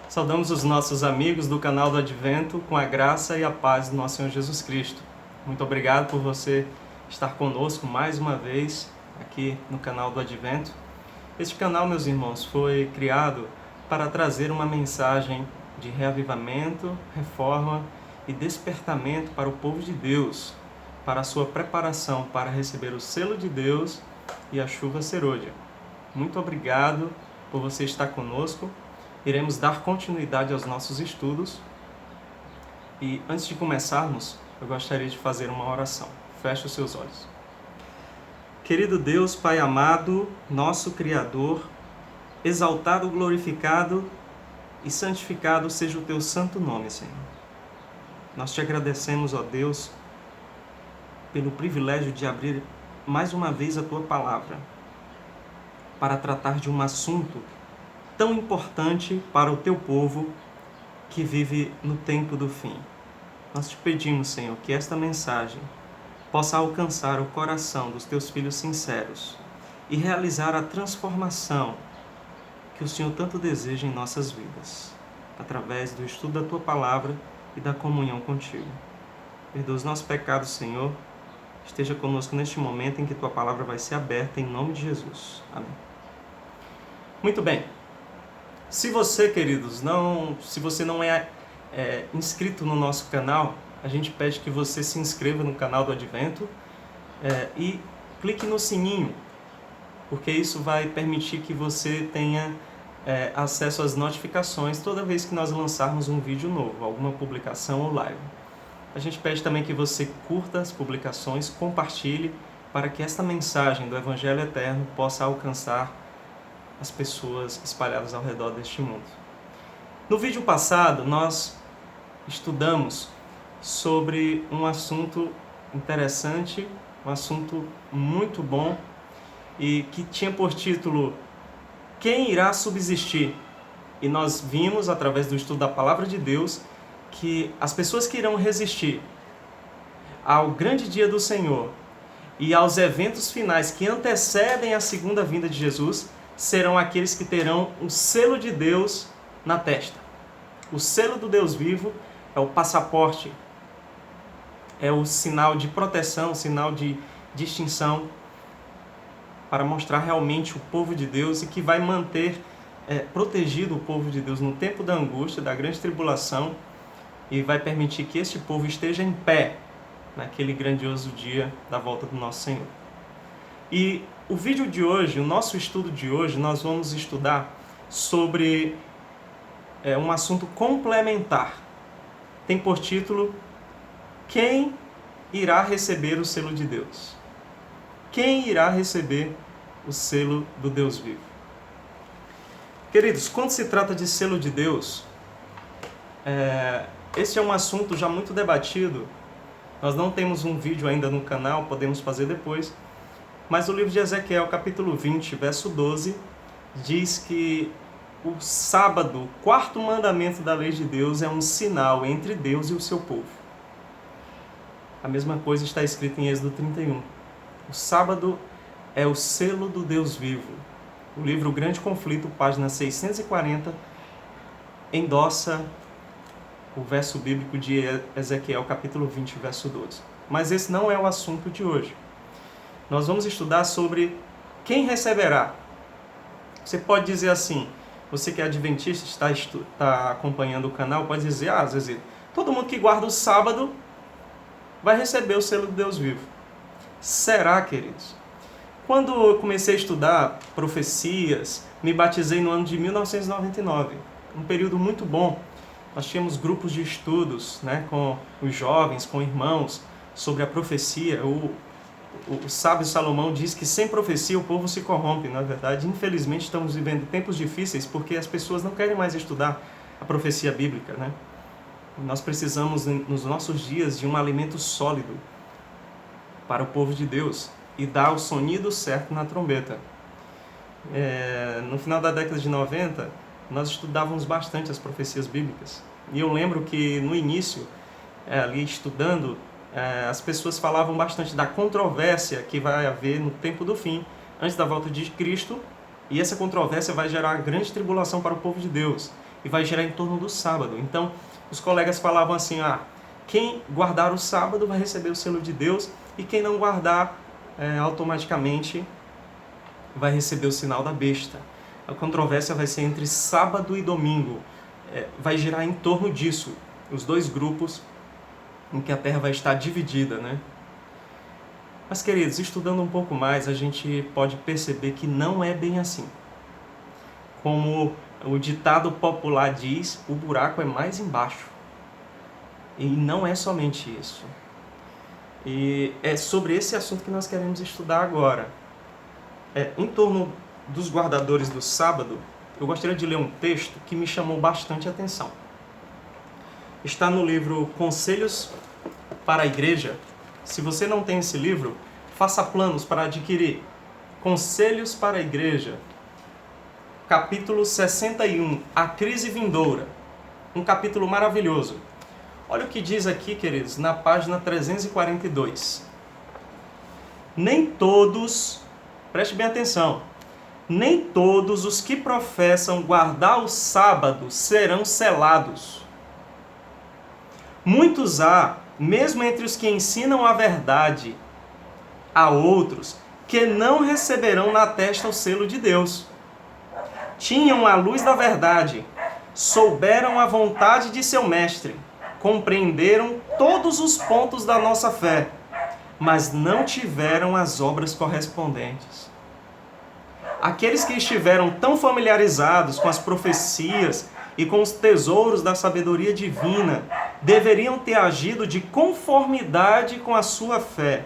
Saudamos os nossos amigos do canal do Advento com a graça e a paz do nosso Senhor Jesus Cristo. Muito obrigado por você estar conosco mais uma vez aqui no canal do Advento. Este canal, meus irmãos, foi criado para trazer uma mensagem de reavivamento, reforma e despertamento para o povo de Deus, para a sua preparação para receber o selo de Deus e a chuva serôdia. Muito obrigado por você estar conosco. Iremos dar continuidade aos nossos estudos. E antes de começarmos, eu gostaria de fazer uma oração. Feche os seus olhos. Querido Deus, Pai amado, nosso Criador, exaltado, glorificado e santificado seja o Teu santo nome, Senhor. Nós te agradecemos, ó Deus, pelo privilégio de abrir mais uma vez a Tua palavra para tratar de um assunto tão importante para o Teu povo que vive no tempo do fim. Nós te pedimos, Senhor, que esta mensagem possa alcançar o coração dos Teus filhos sinceros e realizar a transformação que o Senhor tanto deseja em nossas vidas, através do estudo da Tua palavra e da comunhão contigo. Perdoa os nossos pecados, Senhor. Esteja conosco neste momento em que Tua palavra vai ser aberta, em nome de Jesus. Amém. Muito bem. Se você, queridos, se você não é inscrito no nosso canal, a gente pede que você se inscreva no canal do Advento e clique no sininho, porque isso vai permitir que você tenha acesso às notificações toda vez que nós lançarmos um vídeo novo, alguma publicação ou live. A gente pede também que você curta as publicações, compartilhe, para que esta mensagem do Evangelho Eterno possa alcançar as pessoas espalhadas ao redor deste mundo. No vídeo passado, nós estudamos sobre um assunto interessante, um assunto muito bom e que tinha por título Quem irá subsistir? E nós vimos, através do estudo da Palavra de Deus, que as pessoas que irão resistir ao grande dia do Senhor e aos eventos finais que antecedem a segunda vinda de Jesus serão aqueles que terão o selo de Deus na testa. O selo do Deus vivo é o passaporte, é o sinal de proteção, o sinal de distinção para mostrar realmente o povo de Deus e que vai manter protegido o povo de Deus no tempo da angústia, da grande tribulação, e vai permitir que este povo esteja em pé naquele grandioso dia da volta do nosso Senhor. E o vídeo de hoje, o nosso estudo de hoje, nós vamos estudar sobre um assunto complementar. Tem por título Quem irá receber o selo de Deus? Quem irá receber o selo do Deus vivo? Queridos, quando se trata de selo de Deus, esse é um assunto já muito debatido. Nós não temos um vídeo ainda no canal, podemos fazer depois. Mas o livro de Ezequiel, capítulo 20, verso 12, diz que o sábado, o quarto mandamento da lei de Deus, é um sinal entre Deus e o seu povo. A mesma coisa está escrita em Êxodo 31. O sábado é o selo do Deus vivo. O livro Grande Conflito, página 640, endossa o verso bíblico de Ezequiel, capítulo 20, verso 12. Mas esse não é o assunto de hoje. Nós vamos estudar sobre quem receberá. Você pode dizer assim, você que é adventista, está acompanhando o canal, pode dizer, Zezé, todo mundo que guarda o sábado vai receber o selo do Deus vivo. Será, queridos? Quando eu comecei a estudar profecias, me batizei no ano de 1999, um período muito bom. Nós tínhamos grupos de estudos, com os jovens, com irmãos, sobre a profecia. O sábio Salomão diz que sem profecia o povo se corrompe. Na verdade, infelizmente, estamos vivendo tempos difíceis porque as pessoas não querem mais estudar a profecia bíblica. Nós precisamos, nos nossos dias, de um alimento sólido para o povo de Deus e dar o sonido certo na trombeta. No final da década de 90, nós estudávamos bastante as profecias bíblicas. E eu lembro que, no início, ali estudando, as pessoas falavam bastante da controvérsia que vai haver no tempo do fim, antes da volta de Cristo, e essa controvérsia vai gerar grande tribulação para o povo de Deus. e vai girar em torno do sábado. Então, os colegas falavam assim, quem guardar o sábado vai receber o selo de Deus, e quem não guardar, automaticamente vai receber o sinal da besta. A controvérsia vai ser entre sábado e domingo. Vai girar em torno disso, os dois grupos em que a terra vai estar dividida, né? Mas, queridos, estudando um pouco mais, a gente pode perceber que não é bem assim. Como o ditado popular diz, o buraco é mais embaixo. E não é somente isso. E é sobre esse assunto que nós queremos estudar agora. Em torno dos guardadores do sábado, eu gostaria de ler um texto que me chamou bastante atenção. Está no livro Conselhos para a Igreja. Se você não tem esse livro, faça planos para adquirir. Conselhos para a Igreja, capítulo 61, A Crise Vindoura. Um capítulo maravilhoso. Olha o que diz aqui, queridos, na página 342. Nem todos, preste bem atenção, nem todos os que professam guardar o sábado serão selados. Muitos há, mesmo entre os que ensinam a verdade, há outros que não receberão na testa o selo de Deus. Tinham a luz da verdade, souberam a vontade de seu mestre, compreenderam todos os pontos da nossa fé, mas não tiveram as obras correspondentes. Aqueles que estiveram tão familiarizados com as profecias e com os tesouros da sabedoria divina deveriam ter agido de conformidade com a sua fé.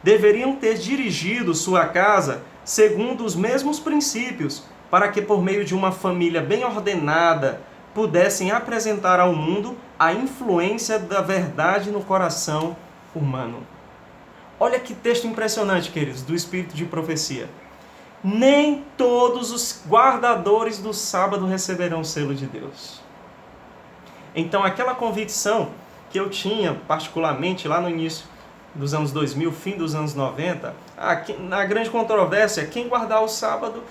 Deveriam ter dirigido sua casa segundo os mesmos princípios, para que por meio de uma família bem ordenada pudessem apresentar ao mundo a influência da verdade no coração humano. Olha que texto impressionante, queridos, do Espírito de Profecia. Nem todos os guardadores do sábado receberão o selo de Deus. Então, aquela convicção que eu tinha, particularmente lá no início dos anos 2000, fim dos anos 90, na grande controvérsia, quem guardar o sábado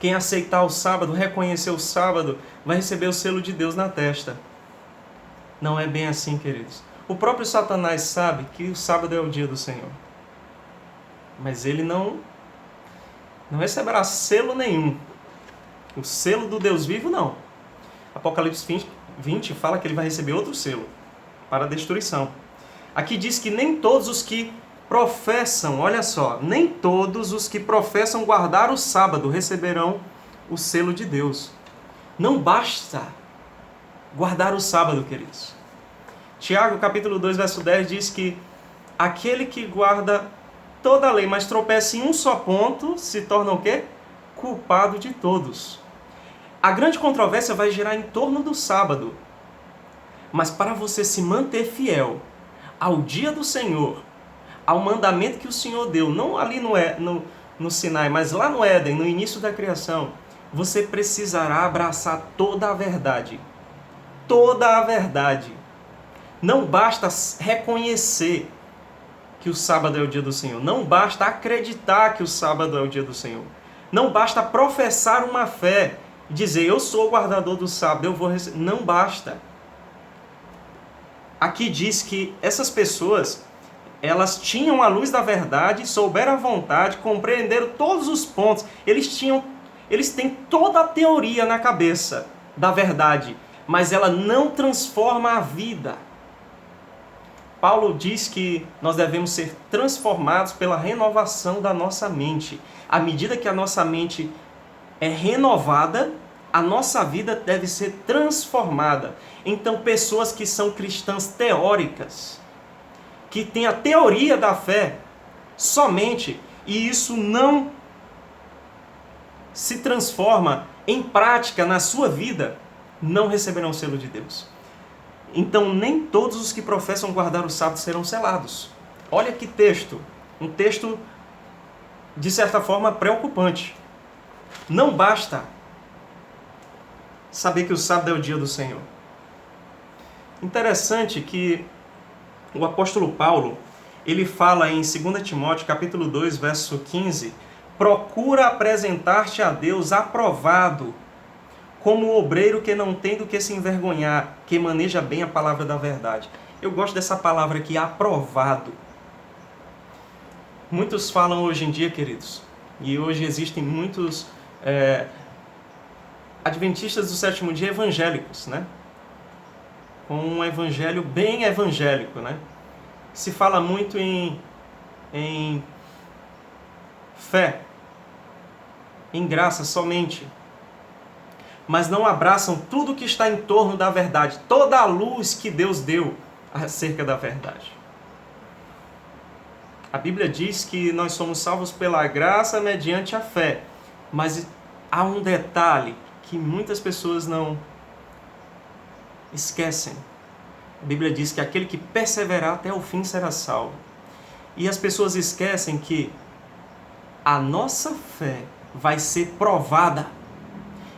quem aceitar o sábado, reconhecer o sábado, vai receber o selo de Deus na testa. Não é bem assim, queridos. O próprio Satanás sabe que o sábado é o dia do Senhor. Mas ele não receberá selo nenhum. O selo do Deus vivo, não. Apocalipse 20 fala que ele vai receber outro selo para a destruição. Aqui diz que nem todos os que professam, olha só, nem todos os que professam guardar o sábado receberão o selo de Deus. Não basta guardar o sábado, queridos. Tiago, capítulo 2, verso 10, diz que aquele que guarda toda a lei, mas tropeça em um só ponto, se torna o quê? Culpado de todos. A grande controvérsia vai girar em torno do sábado. Mas para você se manter fiel ao dia do Senhor, ao mandamento que o Senhor deu, não ali no Sinai, mas lá no Éden, no início da criação, você precisará abraçar toda a verdade. Toda a verdade. Não basta reconhecer que o sábado é o dia do Senhor. Não basta acreditar que o sábado é o dia do Senhor. Não basta professar uma fé e dizer, eu sou o guardador do sábado, eu vou receber. Não basta. Aqui diz que essas pessoas, elas tinham a luz da verdade, souberam a vontade, compreenderam todos os pontos. Eles têm toda a teoria na cabeça da verdade, mas ela não transforma a vida. Paulo diz que nós devemos ser transformados pela renovação da nossa mente. À medida que a nossa mente é renovada, a nossa vida deve ser transformada. Então, pessoas que são cristãs teóricas, que têm a teoria da fé somente, e isso não se transforma em prática na sua vida, não receberão o selo de Deus. Então, nem todos os que professam guardar o sábado serão selados. Olha que texto, um texto, de certa forma, preocupante. Não basta saber que o sábado é o dia do Senhor. Interessante que o apóstolo Paulo, ele fala em 2 Timóteo, capítulo 2, verso 15, procura apresentar-te a Deus aprovado, como o obreiro que não tem do que se envergonhar, que maneja bem a palavra da verdade. Eu gosto dessa palavra aqui, aprovado. Muitos falam hoje em dia, queridos, e hoje existem muitos adventistas do sétimo dia evangélicos, né? Com um evangelho bem evangélico, né? Se fala muito em fé, em graça somente, mas não abraçam tudo que está em torno da verdade, toda a luz que Deus deu acerca da verdade. A Bíblia diz que nós somos salvos pela graça mediante a fé, mas há um detalhe que muitas pessoas não esquecem. A Bíblia diz que aquele que perseverar até o fim será salvo. E as pessoas esquecem que a nossa fé vai ser provada.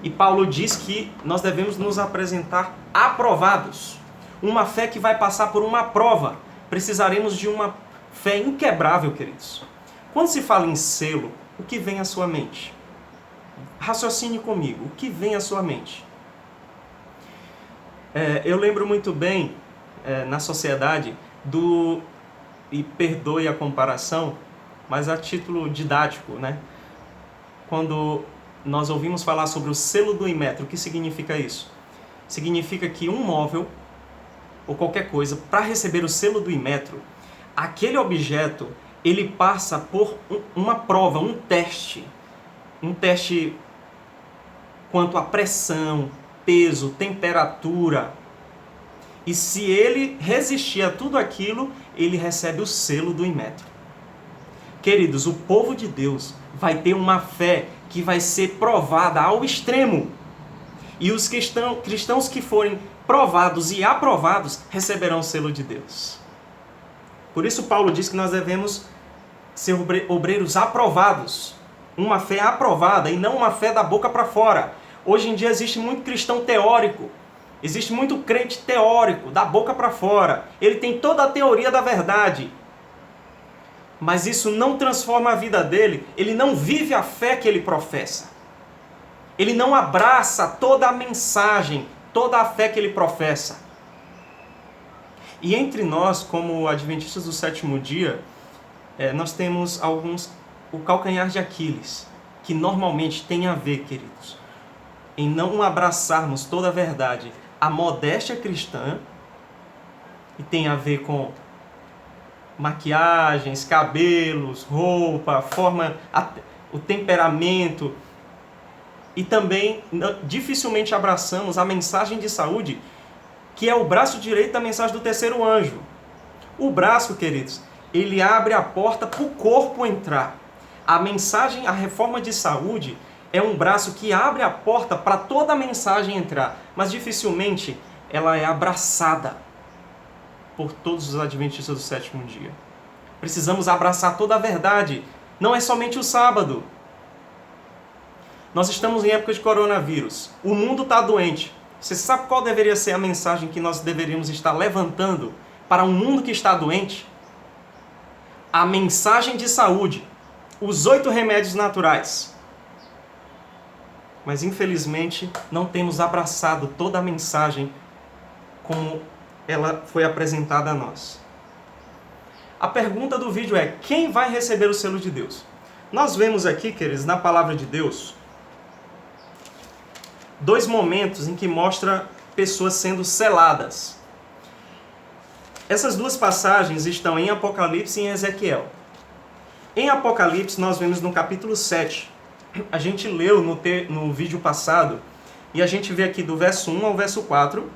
E Paulo diz que nós devemos nos apresentar aprovados. Uma fé que vai passar por uma prova. Precisaremos de uma fé inquebrável, queridos. Quando se fala em selo, o que vem à sua mente? Raciocine comigo, o que vem à sua mente? Eu lembro muito bem, na sociedade, e perdoe a comparação, mas a título didático, né? Quando nós ouvimos falar sobre o selo do Inmetro, o que significa isso? Significa que um móvel, ou qualquer coisa, para receber o selo do Inmetro, aquele objeto, ele passa por uma prova, um teste quanto à pressão, peso, temperatura. E se ele resistir a tudo aquilo, ele recebe o selo do Inmetro. Queridos, o povo de Deus vai ter uma fé que vai ser provada ao extremo. E os cristãos que forem provados e aprovados receberão o selo de Deus. Por isso Paulo diz que nós devemos ser obreiros aprovados. Uma fé aprovada e não uma fé da boca para fora. Hoje em dia existe muito cristão teórico. Existe muito crente teórico, da boca para fora. Ele tem toda a teoria da verdade. Mas isso não transforma a vida dele. Ele não vive a fé que ele professa. Ele não abraça toda a mensagem, toda a fé que ele professa. E entre nós, como adventistas do sétimo dia, nós temos o calcanhar de Aquiles, que normalmente tem a ver, queridos, em não abraçarmos toda a verdade, a modéstia cristã, e tem a ver com maquiagens, cabelos, roupa, forma, o temperamento, e também dificilmente abraçamos a mensagem de saúde, que é o braço direito da mensagem do terceiro anjo. O braço, queridos, ele abre a porta para o corpo entrar. A mensagem, a reforma de saúde, é um braço que abre a porta para toda a mensagem entrar, mas dificilmente ela é abraçada por todos os adventistas do sétimo dia. Precisamos abraçar toda a verdade, não é somente o sábado. Nós estamos em época de coronavírus, o mundo está doente. Você sabe qual deveria ser a mensagem que nós deveríamos estar levantando para um mundo que está doente? A mensagem de saúde, os 8 remédios naturais. Mas infelizmente não temos abraçado toda a mensagem como ela foi apresentada a nós. A pergunta do vídeo é: quem vai receber o selo de Deus? Nós vemos aqui, queridos, na palavra de Deus, 2 momentos em que mostra pessoas sendo seladas. Essas 2 passagens estão em Apocalipse e em Ezequiel. Em Apocalipse nós vemos no capítulo 7. A gente leu no vídeo passado, e a gente vê aqui do verso 1 ao verso 4,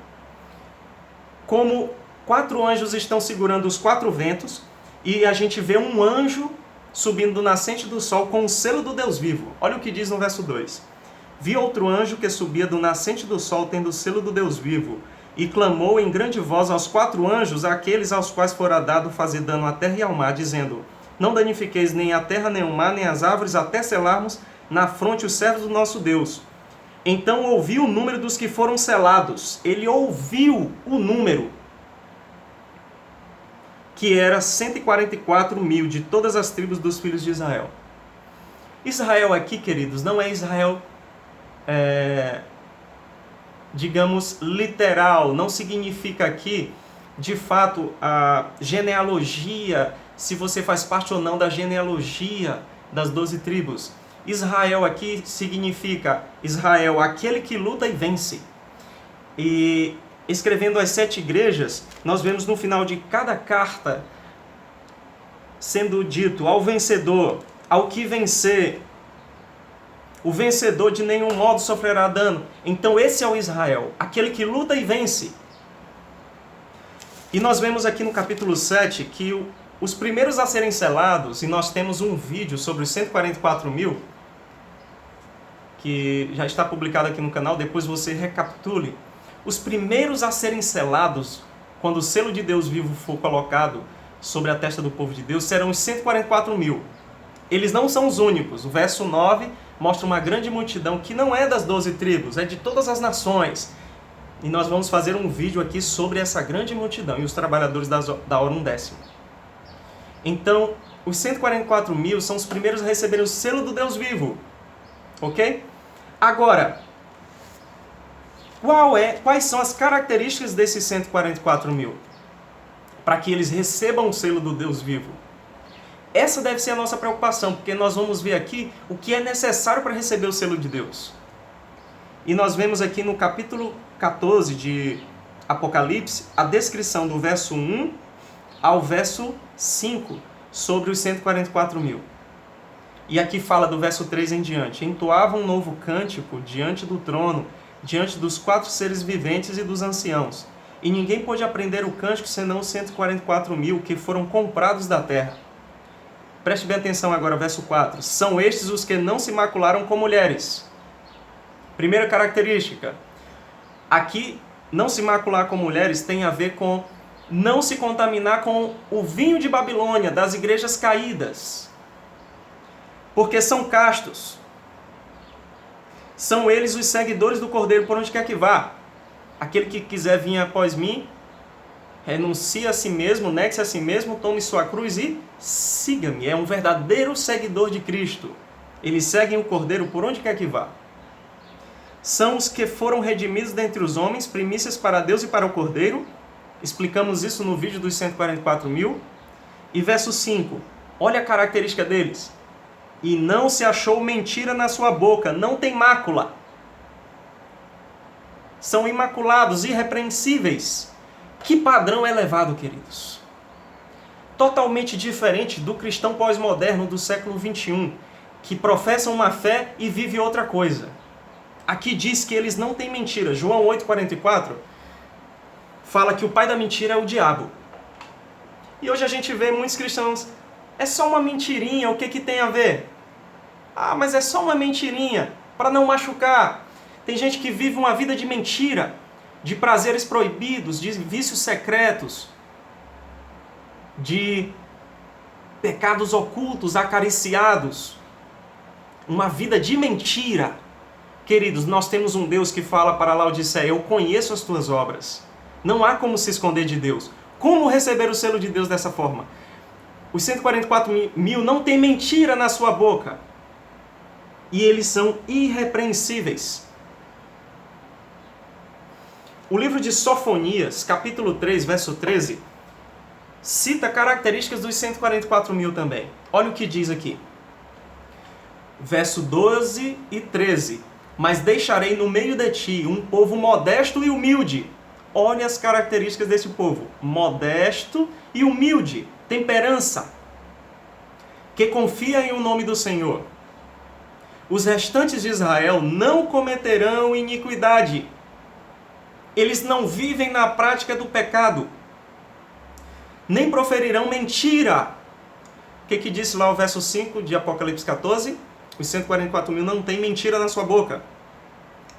como 4 anjos estão segurando os 4 ventos, e a gente vê um anjo subindo do nascente do sol com o selo do Deus vivo. Olha o que diz no verso 2. Vi outro anjo que subia do nascente do sol tendo o selo do Deus vivo, e clamou em grande voz aos 4 anjos, aqueles aos quais fora dado fazer dano à terra e ao mar, dizendo: não danifiqueis nem a terra, nem o mar, nem as árvores, até selarmos na fronte os servos do nosso Deus. Então ouviu o número dos que foram selados. Ele ouviu o número, que era 144 mil de todas as tribos dos filhos de Israel. Israel aqui, queridos, não é Israel digamos, literal. Não significa aqui, de fato, a genealogia, se você faz parte ou não da genealogia das 12 tribos. Israel aqui significa Israel, aquele que luta e vence. E escrevendo as 7 igrejas, nós vemos no final de cada carta sendo dito ao vencedor, ao que vencer, o vencedor de nenhum modo sofrerá dano. Então esse é o Israel, aquele que luta e vence. E nós vemos aqui no capítulo 7 que os primeiros a serem selados, e nós temos um vídeo sobre os 144 mil, que já está publicado aqui no canal, depois você recapitule. Os primeiros a serem selados, quando o selo de Deus vivo for colocado sobre a testa do povo de Deus, serão os 144 mil. Eles não são os únicos. O verso 9 mostra uma grande multidão que não é das 12 tribos, é de todas as nações. E nós vamos fazer um vídeo aqui sobre essa grande multidão e os trabalhadores da hora undécima. Então, os 144 mil são os primeiros a receberem o selo do Deus vivo. Ok? Agora, quais são as características desses 144 mil? Para que eles recebam o selo do Deus vivo. Essa deve ser a nossa preocupação, porque nós vamos ver aqui o que é necessário para receber o selo de Deus. E nós vemos aqui no capítulo 14 de Apocalipse a descrição do verso 1 ao verso 5 sobre os 144 mil. E aqui fala do verso 3 em diante. Entoavam um novo cântico diante do trono, diante dos 4 seres viventes e dos anciãos. E ninguém pôde aprender o cântico senão os 144 mil que foram comprados da terra. Preste bem atenção agora, verso 4. São estes os que não se macularam com mulheres. Primeira característica. Aqui, não se macular com mulheres tem a ver com não se contaminar com o vinho de Babilônia, das igrejas caídas. Porque são castos. São eles os seguidores do Cordeiro por onde quer que vá. Aquele que quiser vir após mim, renuncie a si mesmo, negue-se a si mesmo, tome sua cruz e siga-me. É um verdadeiro seguidor de Cristo. Eles seguem o Cordeiro por onde quer que vá. São os que foram redimidos dentre os homens, primícias para Deus e para o Cordeiro. Explicamos isso no vídeo dos 144 mil. E verso 5. Olha a característica deles. E não se achou mentira na sua boca, não tem mácula. São imaculados, irrepreensíveis. Que padrão elevado, queridos. Totalmente diferente do cristão pós-moderno do século 21, que professa uma fé e vive outra coisa. Aqui diz que eles não têm mentira. João 8,44 fala que o pai da mentira é o diabo. E hoje a gente vê muitos cristãos, é só uma mentirinha, o que tem a ver? Ah, mas é só uma mentirinha, para não machucar. Tem gente que vive uma vida de mentira, de prazeres proibidos, de vícios secretos, de pecados ocultos, acariciados. Uma vida de mentira. Queridos, nós temos um Deus que fala para Laodiceia, eu conheço as tuas obras. Não há como se esconder de Deus. Como receber o selo de Deus dessa forma? Os 144 mil não tem mentira na sua boca. E eles são irrepreensíveis. O livro de Sofonias, capítulo 3, verso 13, cita características dos 144 mil também. Olha o que diz aqui. Verso 12 e 13. Mas deixarei no meio de ti um povo modesto e humilde. Olha as características desse povo. Modesto e humilde. Temperança. Que confia em o nome do Senhor. Os restantes de Israel não cometerão iniquidade. Eles não vivem na prática do pecado. Nem proferirão mentira. O que disse lá o verso 5 de Apocalipse 14? Os 144 mil não tem mentira na sua boca.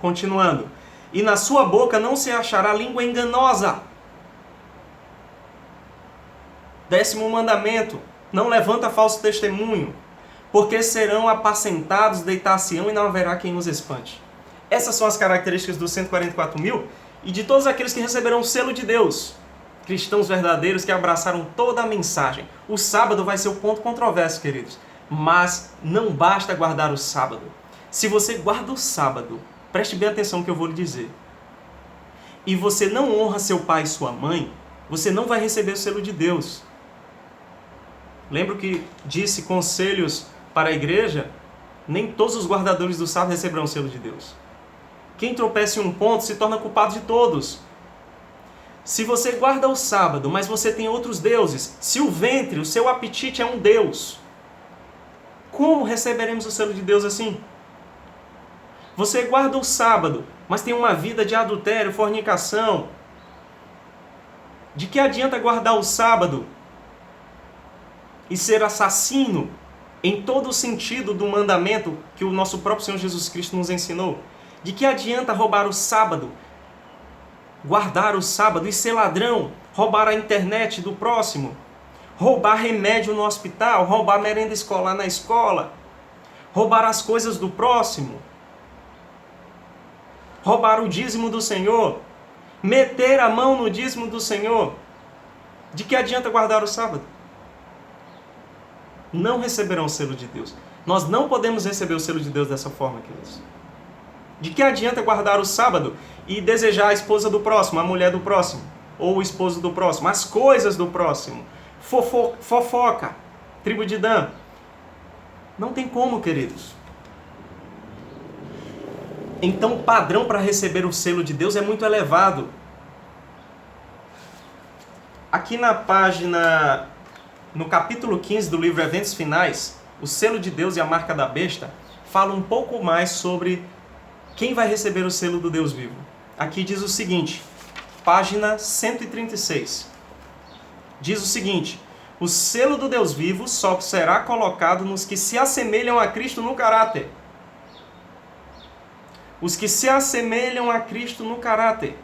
Continuando. E na sua boca não se achará língua enganosa. 10º mandamento. Não levanta falso testemunho. Porque serão apacentados, deitar-se-ão e não haverá quem os espante. Essas são as características dos 144 mil e de todos aqueles que receberão o selo de Deus. Cristãos verdadeiros que abraçaram toda a mensagem. O sábado vai ser o ponto controverso, queridos. Mas não basta guardar o sábado. Se você guarda o sábado, preste bem atenção no que eu vou lhe dizer. e você não honra seu pai e sua mãe, você não vai receber o selo de Deus. Lembro que disse conselhos para a igreja? Nem todos os guardadores do sábado receberão o selo de Deus. Quem tropeça em um ponto se torna culpado de todos. Se você guarda o sábado, mas você tem outros deuses, se o ventre, o seu apetite é um deus, como receberemos o selo de Deus assim? Você guarda o sábado, mas tem uma vida de adultério, fornicação. De que adianta guardar o sábado e ser assassino em todo o sentido do mandamento que o nosso próprio Senhor Jesus Cristo nos ensinou? De que adianta roubar o sábado, guardar o sábado e ser ladrão, roubar a internet do próximo, roubar remédio no hospital, roubar merenda escolar na escola, roubar as coisas do próximo, roubar o dízimo do Senhor, meter a mão no dízimo do Senhor? De que adianta guardar o sábado? Não receberão o selo de Deus. Nós não podemos receber o selo de Deus dessa forma, queridos. De que adianta guardar o sábado e desejar a esposa do próximo, a mulher do próximo, ou o esposo do próximo, as coisas do próximo, fofoca, tribo de Dan? Não tem como, queridos. Então o padrão para receber o selo de Deus é muito elevado. Aqui na página, no capítulo 15 do livro Eventos Finais, o selo de Deus e a marca da besta, fala um pouco mais sobre quem vai receber o selo do Deus vivo. Aqui diz o seguinte, página 136. Diz o seguinte: o selo do Deus vivo só será colocado nos que se assemelham a Cristo no caráter. Os que se assemelham a Cristo no caráter.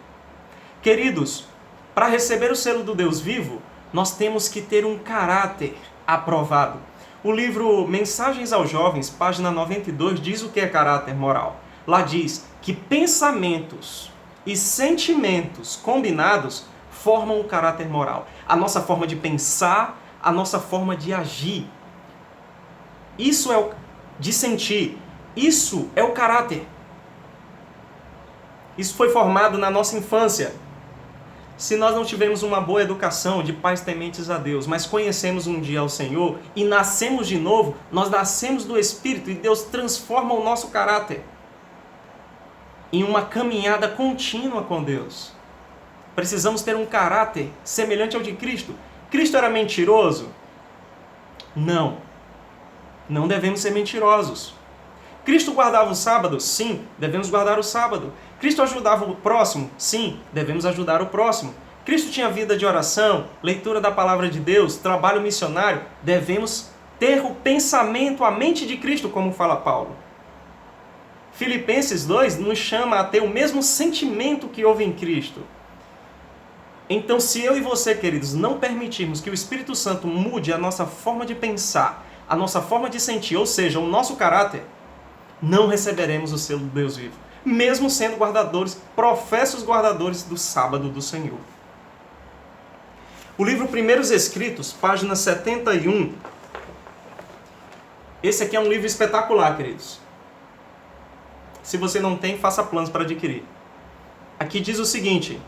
Queridos, para receber o selo do Deus vivo, nós temos que ter um caráter aprovado. O livro Mensagens aos Jovens, página 92, diz o que é caráter moral. Lá diz que pensamentos e sentimentos combinados formam o caráter moral. A nossa forma de pensar, a nossa forma de agir. Isso é o de sentir. Isso é o caráter. Isso foi formado na nossa infância. Se nós não tivermos uma boa educação de pais tementes a Deus, mas conhecemos um dia ao Senhor e nascemos de novo, nós nascemos do Espírito e Deus transforma o nosso caráter em uma caminhada contínua com Deus. Precisamos ter um caráter semelhante ao de Cristo. Cristo era mentiroso? Não. Não devemos ser mentirosos. Cristo guardava o sábado? Sim, devemos guardar o sábado. Cristo ajudava o próximo? Sim, devemos ajudar o próximo. Cristo tinha vida de oração, leitura da palavra de Deus, trabalho missionário? Devemos ter o pensamento, a mente de Cristo, como fala Paulo. Filipenses 2 nos chama a ter o mesmo sentimento que houve em Cristo. Então, se eu e você, queridos, não permitirmos que o Espírito Santo mude a nossa forma de pensar, a nossa forma de sentir, ou seja, o nosso caráter, não receberemos o selo do Deus vivo, mesmo sendo guardadores, professos guardadores do sábado do Senhor. O livro Primeiros Escritos, página 71. Esse aqui é um livro espetacular, queridos. Se você não tem, faça planos para adquirir. Aqui diz o seguinte: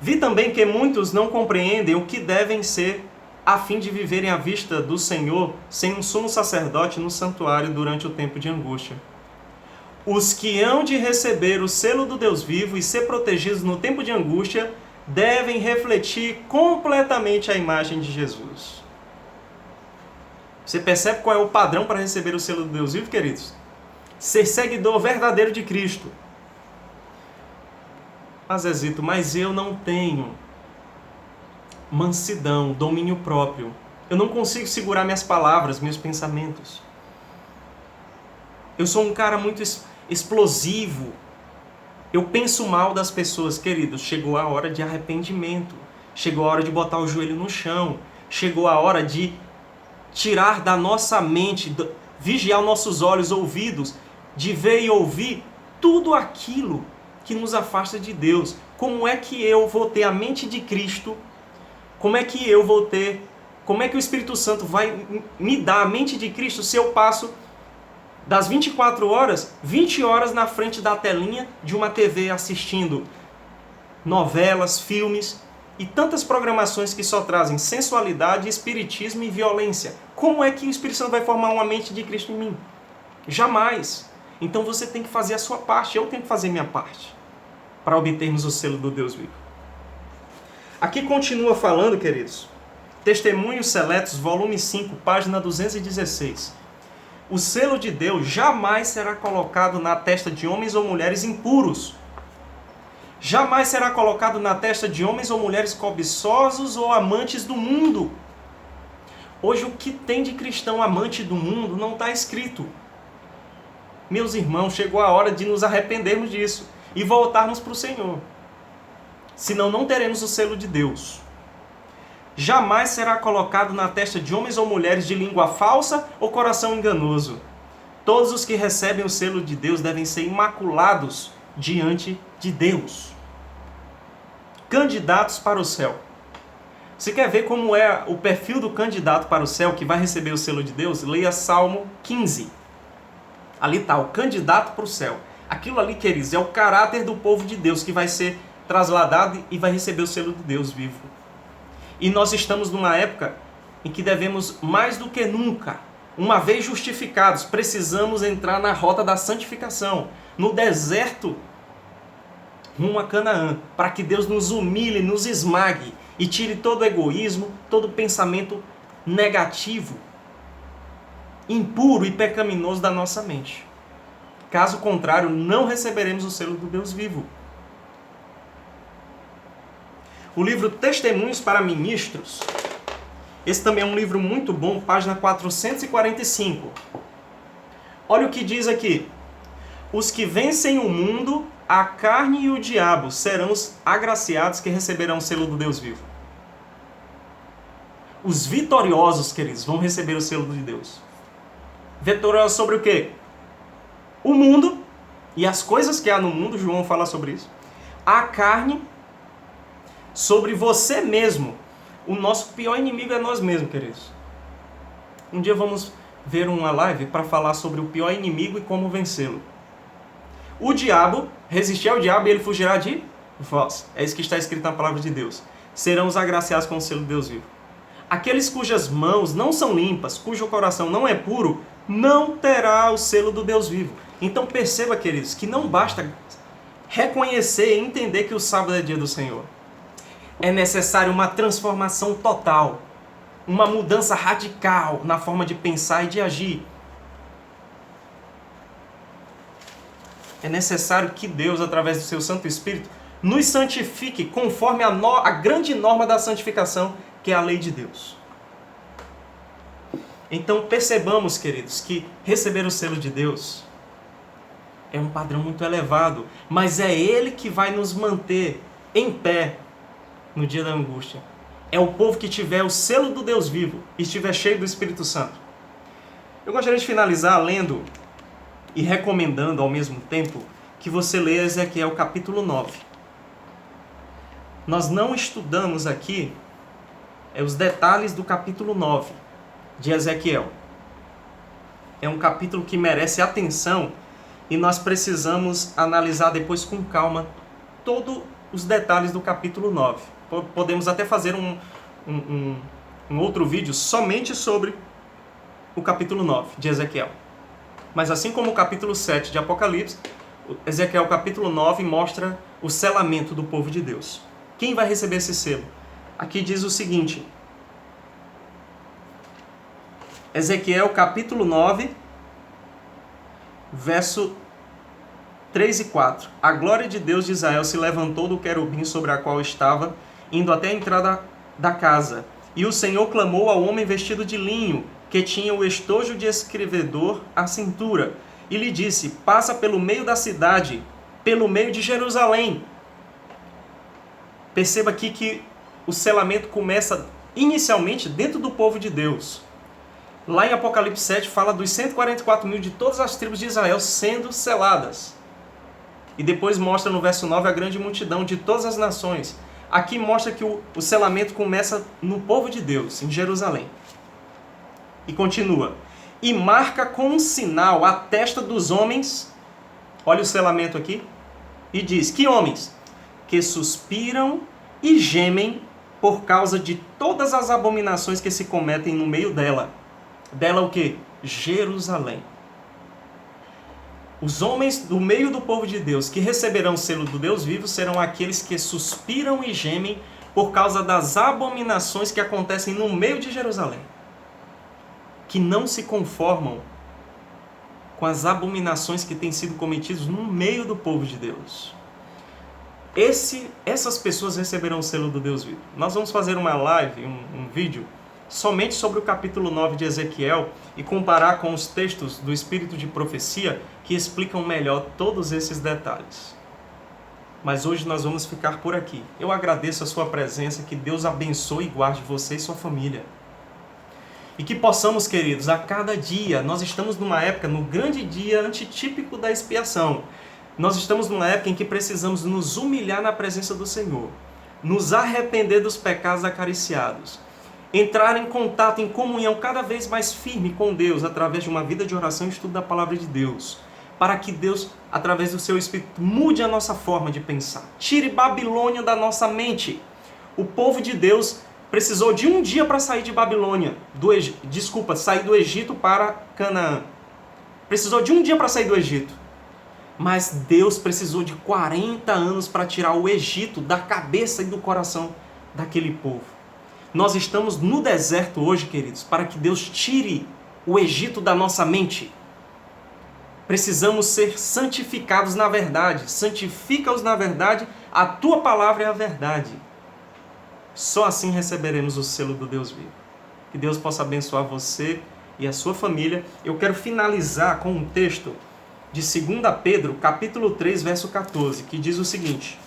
vi também que muitos não compreendem o que devem ser a fim de viverem à vista do Senhor sem um sumo sacerdote no santuário durante o tempo de angústia. Os que hão de receber o selo do Deus vivo e ser protegidos no tempo de angústia devem refletir completamente a imagem de Jesus. Você percebe qual é o padrão para receber o selo do Deus vivo, queridos? Ser seguidor verdadeiro de Cristo. Mas, Zezito, mas eu não tenho mansidão, domínio próprio. Eu não consigo segurar minhas palavras, meus pensamentos. Eu sou um cara muito explosivo. Eu penso mal das pessoas. Queridos, chegou a hora de arrependimento. Chegou a hora de botar o joelho no chão. Chegou a hora de tirar da nossa mente, vigiar nossos olhos, ouvidos, de ver e ouvir tudo aquilo que nos afasta de Deus. Como é que eu vou ter a mente de Cristo? Como é que o Espírito Santo vai me dar a mente de Cristo se eu passo das 24 horas, 20 horas na frente da telinha de uma TV assistindo novelas, filmes e tantas programações que só trazem sensualidade, espiritismo e violência. Como é que o Espírito Santo vai formar uma mente de Cristo em mim? Jamais. Então você tem que fazer a sua parte, eu tenho que fazer a minha parte, para obtermos o selo do Deus vivo. Aqui continua falando, queridos, Testemunhos Seletos, volume 5, página 216. O selo de Deus jamais será colocado na testa de homens ou mulheres impuros. Jamais será colocado na testa de homens ou mulheres cobiçosos ou amantes do mundo. Hoje o que tem de cristão amante do mundo não está escrito. Meus irmãos, chegou a hora de nos arrependermos disso e voltarmos para o Senhor. Senão não teremos o selo de Deus. Jamais será colocado na testa de homens ou mulheres de língua falsa ou coração enganoso. Todos os que recebem o selo de Deus devem ser imaculados diante de Deus. Candidatos para o céu. Você quer ver como é o perfil do candidato para o céu que vai receber o selo de Deus? Leia Salmo 15. Ali está, o candidato para o céu. Aquilo ali, queridos, é o caráter do povo de Deus que vai ser trasladado e vai receber o selo de Deus vivo. E nós estamos numa época em que devemos, mais do que nunca, uma vez justificados, precisamos entrar na rota da santificação, no deserto rumo a Canaã, para que Deus nos humilhe, nos esmague e tire todo o egoísmo, todo o pensamento negativo, impuro e pecaminoso da nossa mente. Caso contrário, não receberemos o selo do Deus vivo. O livro Testemunhos para Ministros, esse também é um livro muito bom, página 445. Olha o que diz aqui. Os que vencem o mundo, a carne e o diabo serão os agraciados que receberão o selo do Deus vivo. Os vitoriosos, queridos, vão receber o selo de Deus. Vitoriosos sobre o quê? O mundo e as coisas que há no mundo, João fala sobre isso. A carne, sobre você mesmo. O nosso pior inimigo é nós mesmos, queridos. Um dia vamos ver uma live para falar sobre o pior inimigo e como vencê-lo. O diabo, resistir ao diabo e ele fugirá de vós. É isso que está escrito na palavra de Deus. Serão os agraciados com o selo de Deus vivo. Aqueles cujas mãos não são limpas, cujo coração não é puro, não terá o selo do Deus vivo. Então perceba, queridos, que não basta reconhecer e entender que o sábado é dia do Senhor. É necessário uma transformação total, uma mudança radical na forma de pensar e de agir. É necessário que Deus, através do seu Santo Espírito, nos santifique conforme a grande norma da santificação, que é a lei de Deus. Então percebamos, queridos, que receber o selo de Deus é um padrão muito elevado, mas é Ele que vai nos manter em pé no dia da angústia. É o povo que tiver o selo do Deus vivo e estiver cheio do Espírito Santo. Eu gostaria de finalizar lendo e recomendando ao mesmo tempo que você leia Ezequiel capítulo 9. Nós não estudamos aqui os detalhes do capítulo 9 de Ezequiel. É um capítulo que merece atenção e nós precisamos analisar depois com calma todos os detalhes do capítulo 9. Podemos até fazer um outro vídeo somente sobre o capítulo 9 de Ezequiel. Mas assim como o capítulo 7 de Apocalipse, Ezequiel capítulo 9 mostra o selamento do povo de Deus. Quem vai receber esse selo? Aqui diz o seguinte. Ezequiel capítulo 9, verso 3 e 4. A glória de Deus de Israel se levantou do querubim sobre a qual estava, indo até a entrada da casa. E o Senhor clamou ao homem vestido de linho, que tinha o estojo de escrevedor à cintura, e lhe disse: passa pelo meio da cidade, pelo meio de Jerusalém. Perceba aqui que o selamento começa inicialmente dentro do povo de Deus. Lá em Apocalipse 7 fala dos 144 mil de todas as tribos de Israel sendo seladas. E depois mostra no verso 9 a grande multidão de todas as nações. Aqui mostra que o selamento começa no povo de Deus, em Jerusalém. E continua. E marca com um sinal a testa dos homens. Olha o selamento aqui. E diz: que homens? que suspiram e gemem por causa de todas as abominações que se cometem no meio dela. Dela o quê? Jerusalém. Os homens do meio do povo de Deus que receberão o selo do Deus vivo serão aqueles que suspiram e gemem por causa das abominações que acontecem no meio de Jerusalém. Que não se conformam com as abominações que têm sido cometidas no meio do povo de Deus. Essas pessoas receberão o selo do Deus vivo. Nós vamos fazer uma live, um vídeo, somente sobre o capítulo 9 de Ezequiel e comparar com os textos do Espírito de Profecia que explicam melhor todos esses detalhes. Mas hoje nós vamos ficar por aqui. Eu agradeço a sua presença, que Deus abençoe e guarde você e sua família. E que possamos, queridos, a cada dia, nós estamos numa época, no grande dia antitípico da expiação. Nós estamos numa época em que precisamos nos humilhar na presença do Senhor, nos arrepender dos pecados acariciados, entrar em contato, em comunhão cada vez mais firme com Deus, através de uma vida de oração e estudo da Palavra de Deus, para que Deus, através do seu Espírito, mude a nossa forma de pensar. Tire Babilônia da nossa mente. O povo de Deus precisou de um dia para sair de Babilônia, sair do Egito para Canaã. Precisou de um dia para sair do Egito. Mas Deus precisou de 40 anos para tirar o Egito da cabeça e do coração daquele povo. Nós estamos no deserto hoje, queridos, para que Deus tire o Egito da nossa mente. Precisamos ser santificados na verdade. Santifica-os na verdade, a tua palavra é a verdade. Só assim receberemos o selo do Deus vivo. Que Deus possa abençoar você e a sua família. Eu quero finalizar com um texto de 2 Pedro, capítulo 3, verso 14, que diz o seguinte: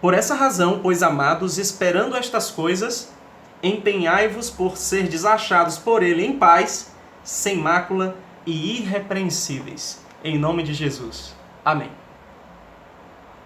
Por essa razão, pois amados, esperando estas coisas, empenhai-vos por serdes achados por ele em paz, sem mácula e irrepreensíveis. Em nome de Jesus. Amém.